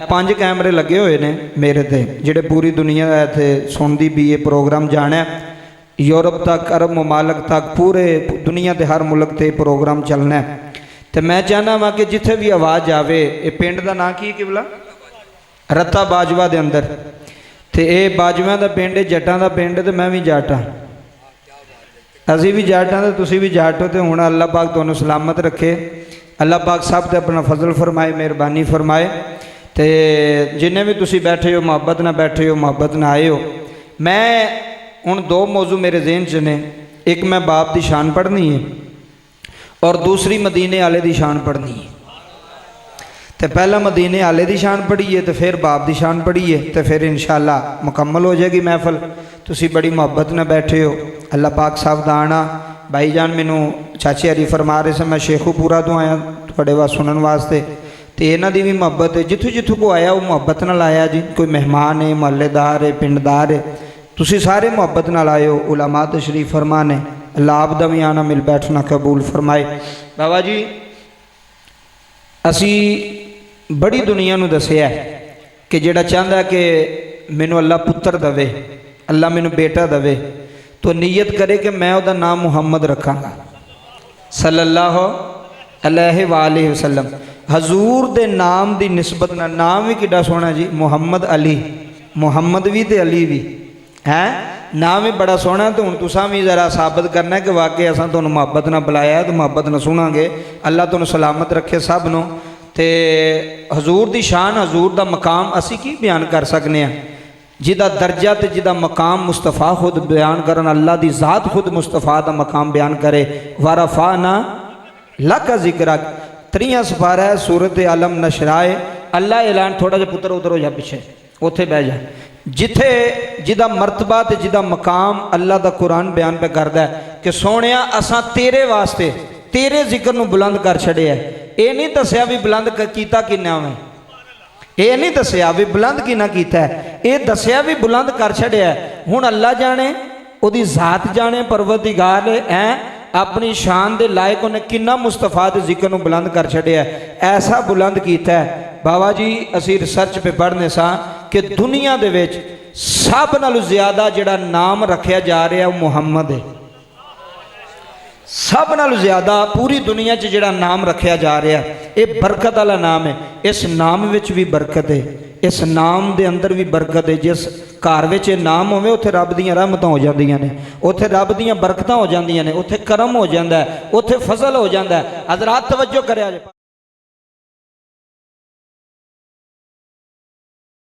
5 कैमरे लगे हुए ने मेरे ते जिहड़े पूरी दुनिया इत्थे सुनदी भी ये प्रोग्राम जाना यूरोप तक, अरब ममालक तक, पूरे दुनिया के हर मुल्क ते प्रोग्राम चलना है। तो मैं चाहना वा कि जिथे भी आवाज़ आवे, ये पिंड का नाम की किबला रत्ता बाजवा के अंदर, तो ये बाजवा का पिंड है, जट्टां का पिंड, तो मैं भी जट हाँ, असी भी जट हाँ, तो तुसी भी जट हो। तो हुण अल्लाह पाक तुहानूं सलामत रखे, अल्लाह पाक सब ते अपना फजल फरमाए, मेहरबानी फरमाए। तो जिन्हें भी तुसी बैठे हो मुहब्बत ना बैठे हो, मुहब्बत ना आए हो। मैं हुण 2 मौजू मेरे ज़हन च ने, एक मैं बाप की शान पढ़नी है और दूसरी मदीने आले की शान पढ़नी है। तो पहला मदीने आले की शान पढ़ीए तो फिर बाप की शान पढ़ीए, तो फिर इंशाअल्लाह मुकम्मल हो जाएगी महफल। तुसी बड़ी मुहब्बत ना बैठे हो, अल्लाह पाक सावधान आ। भाईजान मैनू चाचे हरी फरमा रहे से मैं शेखूपुरा तो आया थोड़े वास सुनने वास्ते, तो इन्हों की भी मुहब्बत है, जिथों जिथों को आया वो मुहब्बत नाल आया जी। कोई मेहमान है, महल्लेदार है, पिंडदार है, तुसी सारे मुहब्बत नाल आए हो। उलमा तशरीफ फरमा ने, अल्लाह आप दा भी आना मिल बैठना कबूल फरमाए। बाबा जी असी बड़ी दुनिया नूं दसिया कि जिहड़ा चाहता कि मैनू अल्लाह पुत्र दवे, अल्लाह मैनू बेटा दवे, तो नीयत करे कि मैं उसका नाम मुहम्मद रखांगा सल्लल्लाहु अलैहि वालैहि वसल्लम। हजूर दे नाम की निस्बत ना, नाम भी किड्डा सोहना जी, मुहम्मद अली, मुहम्मद भी तो अली भी है, नाम भी बड़ा सोहना। तो हुण तुसां भी जरा साबित करना है कि वाकई असां तुहानूं मुहब्बत नाल बुलाया तो मुहब्बत नाल सुनांगे। अल्लाह तुहानूं सलामत रखे सब नूं। ते हजूर दी शान, हजूर दा मकाम असी की बयान कर सकने हैं, जिदा दर्जा ते जिदा मकाम मुस्तफा खुद बयान करन, अल्लाह दी ज़ात खुद मुस्तफा दा मकाम बयान करे। वरफ़अना लका ज़िक्रक, 3 सपारा है सूरत आलम नशराए। अल्लाह ऐलान, थोड़ा जिहा पुत्र उधर हो जा पिछे, उत्थे बह जा, जिथे जिदा मरतबा ते जिदा मकाम अल्लाह दा कुरान बयान पे करदा है कि सोहणिया असां तेरे वास्ते तेरे जिक्र नूं बुलंद कर छड़िया। ये नहीं दसिया भी बुलंद कीता किन्ना मैं, ये नहीं दसिया भी बुलंद किना कीता है, ये दसिया भी बुलंद कर छड़िया। हुण अल्लाह जाने, उहदी ज़ात जाने, परवरदिगार है अपनी शान दे लायक उन्हें किन्ना मुस्तफा दे जिक्र नूं बुलंद कर छड़िया, ऐसा बुलंद कीता है। बाबा जी असी रिसर्च पे पढ़ने सा कि दुनिया दे विच सब नालों ज़्यादा जिहड़ा नाम रखा जा रहा वो मुहम्मद है। सब नालों ज़्यादा पूरी दुनिया च जिहड़ा नाम रखा जा रहा ये बरकत वाला नाम है। इस नाम विच भी बरकत है, इस नाम दे अंदर भी बरकत है। जिस घर विच नाम होवे उत्थे रब दीयां रहमतां हो जांदियां ने, उत्थे रब दीयां बरकतां हो जांदियां ने, उत्थे करम हो जांदा है, उत्थे फजल हो जांदा है। हज़रात तवज्जो करिया जे।